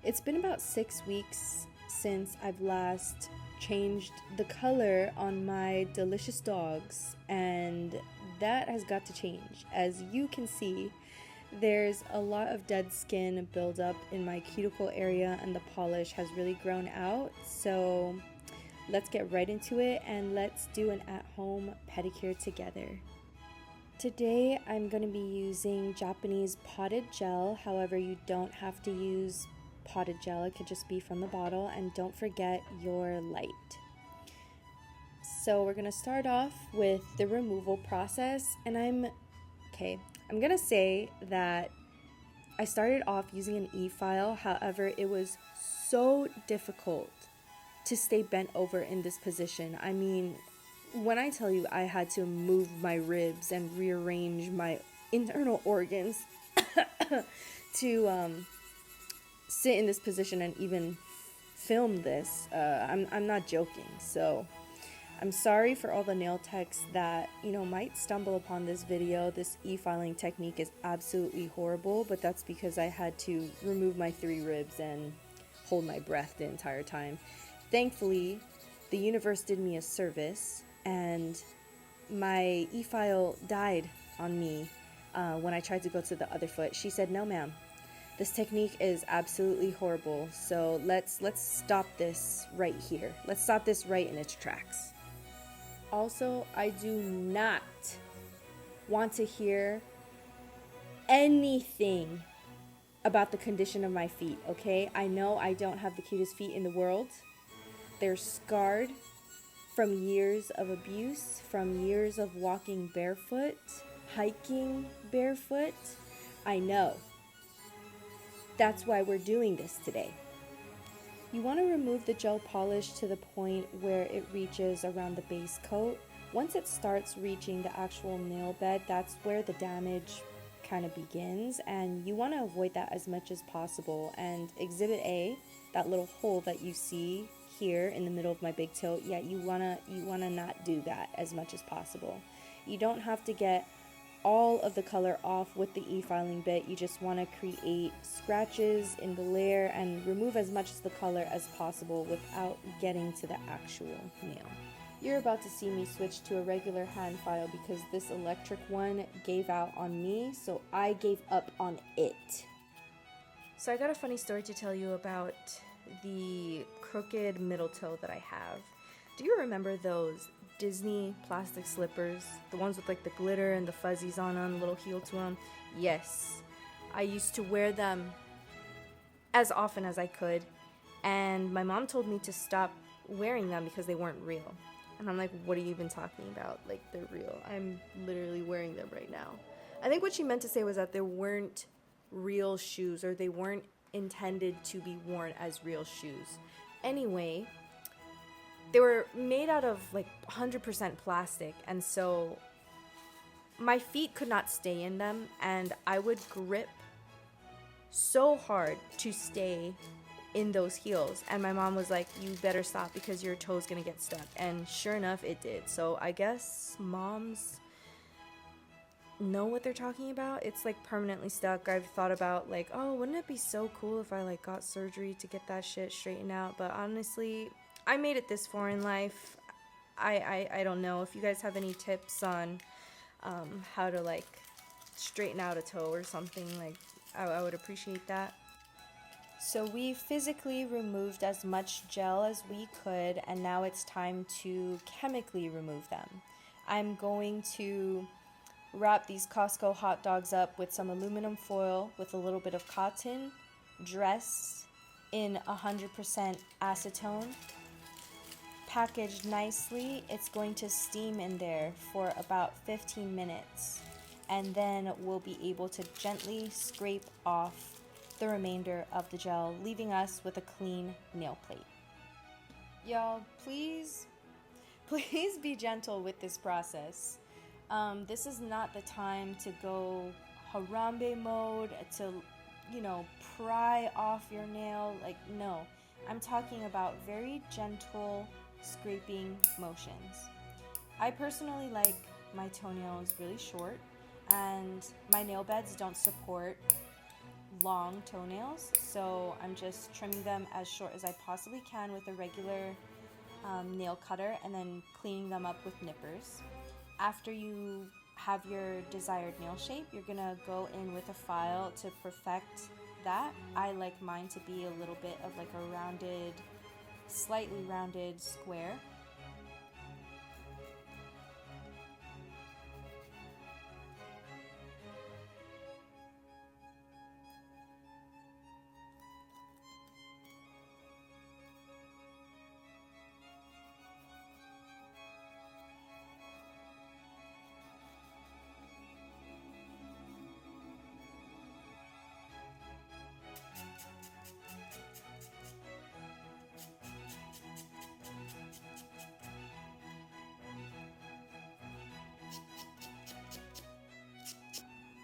It's been about 6 weeks since I've last changed the color on my delicious dogs, and that has got to change. As you can see, there's a lot of dead skin buildup in my cuticle area, and the polish has really grown out. So let's get right into it and let's do an at-home pedicure together. Today I'm going to be using Japanese potted gel. However, you don't have to use potted gel, it could just be from the bottle, and don't forget your light. So we're going to start off with the removal process, and I'm going to say that I started off using an e-file. However, it was so difficult to stay bent over in this position. I mean, when I tell you I had to move my ribs and rearrange my internal organs to sit in this position and even film this, I'm not joking. So I'm sorry for all the nail techs that might stumble upon this video. This e-filing technique is absolutely horrible, but that's because I had to remove my 3 ribs and hold my breath the entire time. Thankfully, the universe did me a service, and my e-file died on me when I tried to go to the other foot. She said, "No, ma'am. This technique is absolutely horrible, so let's stop this right here. Let's stop this right in its tracks." Also, I do not want to hear anything about the condition of my feet, okay? I know I don't have the cutest feet in the world. They're scarred from years of abuse, from years of walking barefoot, hiking barefoot. I know. That's why we're doing this today. You want to remove the gel polish to the point where it reaches around the base coat. Once it starts reaching the actual nail bed, that's where the damage kind of begins, and you want to avoid that as much as possible. And Exhibit A, that little hole that you see here in the middle of my big toe, yeah, you wanna not do that as much as possible. You don't have to get all of the color off with the e-filing bit. You just want to create scratches in the layer and remove as much of the color as possible without getting to the actual nail. You're about to see me switch to a regular hand file because this electric one gave out on me, so I gave up on it. So I got a funny story to tell you about the crooked middle toe that I have. Do you remember those Disney plastic slippers, the ones with like the glitter and the fuzzies on them, little heel to them? Yes, I used to wear them as often as I could, and my mom told me to stop wearing them because they weren't real. And I'm like, what are you even talking about? Like, they're real. I'm literally wearing them right now. I think what she meant to say was that they weren't real shoes, or they weren't intended to be worn as real shoes. Anyway, they were made out of like 100% plastic, and so my feet could not stay in them, and I would grip so hard to stay in those heels, and my mom was like, "You better stop because your toe's gonna get stuck." And sure enough, it did. So I guess moms know what they're talking about. It's like permanently stuck. I've thought about like, oh, wouldn't it be so cool if I like got surgery to get that shit straightened out? But honestly, I made it this far in life. I don't know if you guys have any tips on how to like straighten out a toe or something. Like, I would appreciate that. So we physically removed as much gel as we could, and now it's time to chemically remove them. I'm going to wrap these Costco hot dogs up with some aluminum foil with a little bit of cotton, dress in 100% acetone, packaged nicely. It's going to steam in there for about 15 minutes, and then we'll be able to gently scrape off the remainder of the gel, leaving us with a clean nail plate. Y'all, please be gentle with this process. This is not the time to go Harambe mode, to, pry off your nail. Like, no. I'm talking about very gentle scraping motions. I personally like my toenails really short, and my nail beds don't support long toenails, so I'm just trimming them as short as I possibly can with a regular nail cutter and then cleaning them up with nippers. After you have your desired nail shape, you're gonna go in with a file to perfect that. I like mine to be a little bit of like a rounded, slightly rounded square.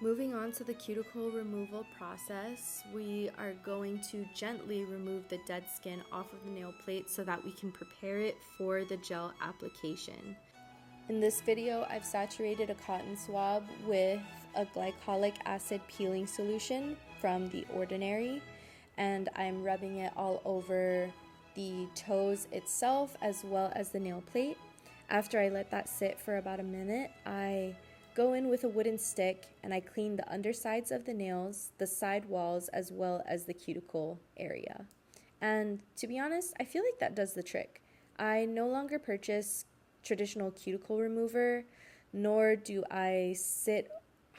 Moving on to the cuticle removal process, we are going to gently remove the dead skin off of the nail plate so that we can prepare it for the gel application. In this video, I've saturated a cotton swab with a glycolic acid peeling solution from The Ordinary, and I'm rubbing it all over the toes itself as well as the nail plate. After I let that sit for about a minute, I go in with a wooden stick and I clean the undersides of the nails, the side walls, as well as the cuticle area. And to be honest, I feel like that does the trick. I no longer purchase traditional cuticle remover, nor do I sit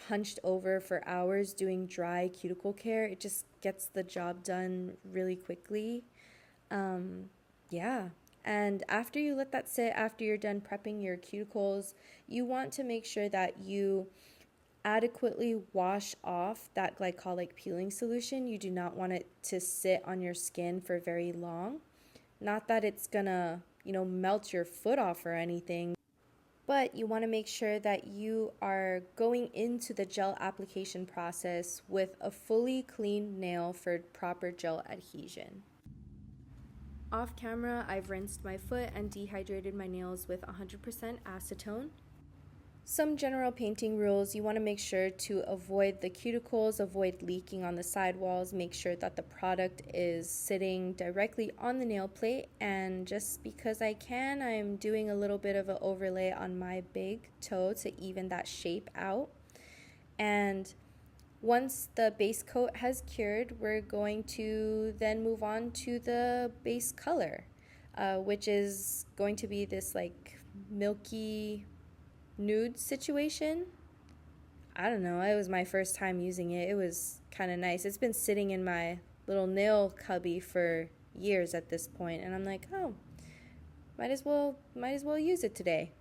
hunched over for hours doing dry cuticle care. It just gets the job done really quickly. Yeah. And after you let that sit, after you're done prepping your cuticles, you want to make sure that you adequately wash off that glycolic peeling solution. You do not want it to sit on your skin for very long. Not that it's gonna, melt your foot off or anything, but you want to make sure that you are going into the gel application process with a fully cleaned nail for proper gel adhesion. Off camera, I've rinsed my foot and dehydrated my nails with 100% acetone. Some general painting rules: you want to make sure to avoid the cuticles, avoid leaking on the sidewalls, make sure that the product is sitting directly on the nail plate, and just because I can, I'm doing a little bit of an overlay on my big toe to even that shape out. And once the base coat has cured, we're going to then move on to the base color, which is going to be this like milky nude situation. I don't know, it was my first time using it. It was kind of nice. It's been sitting in my little nail cubby for years at this point, and I'm like, oh, might as well use it today.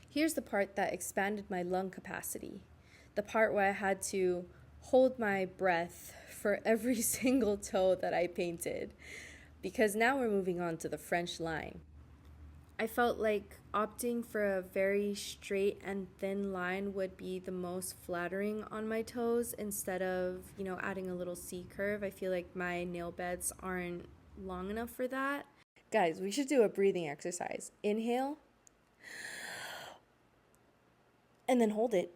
Here's the part that expanded my lung capacity. The part where I had to hold my breath for every single toe that I painted, because now we're moving on to the French line. I felt like opting for a very straight and thin line would be the most flattering on my toes instead of, adding a little C curve. I feel like my nail beds aren't long enough for that. Guys, we should do a breathing exercise. Inhale, and then hold it.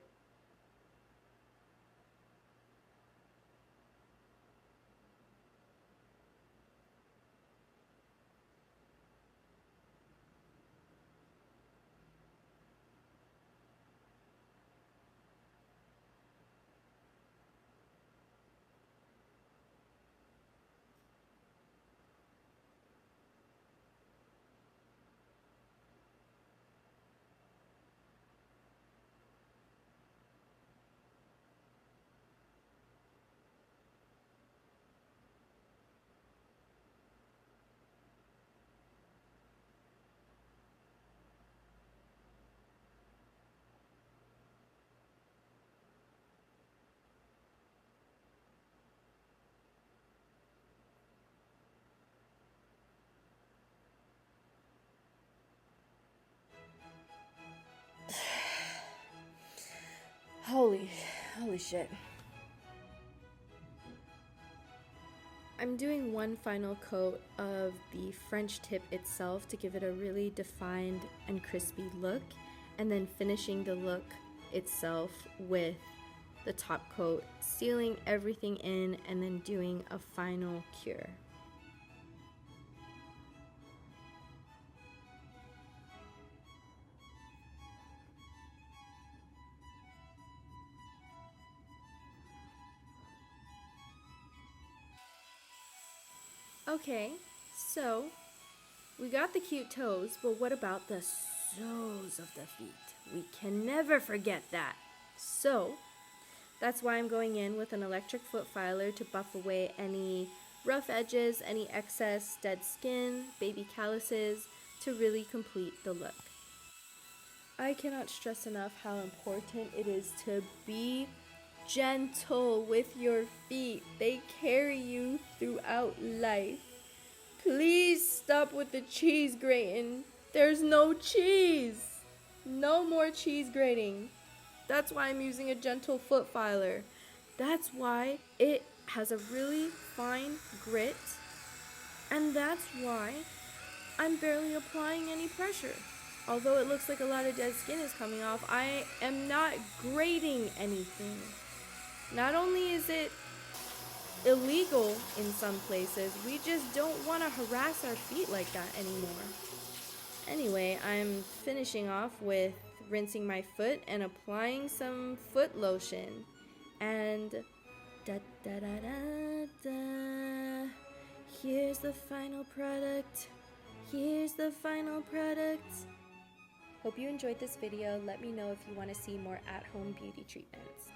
Holy shit. I'm doing one final coat of the French tip itself to give it a really defined and crispy look, and then finishing the look itself with the top coat, sealing everything in, and then doing a final cure. Okay, so we got the cute toes, but what about the soles of the feet? We can never forget that. So that's why I'm going in with an electric foot filer to buff away any rough edges, any excess dead skin, baby calluses, to really complete the look. I cannot stress enough how important it is to be gentle with your feet. They carry you throughout life. Please stop with the cheese grating. There's no cheese. No more cheese grating. That's why I'm using a gentle foot filer. That's why it has a really fine grit. And that's why I'm barely applying any pressure. Although it looks like a lot of dead skin is coming off, I am not grating anything. Not only is it illegal in some places, we just don't want to harass our feet like that anymore. Anyway, I'm finishing off with rinsing my foot and applying some foot lotion. And da da da da da. Here's the final product. Here's the final product. Hope you enjoyed this video. Let me know if you want to see more at-home beauty treatments.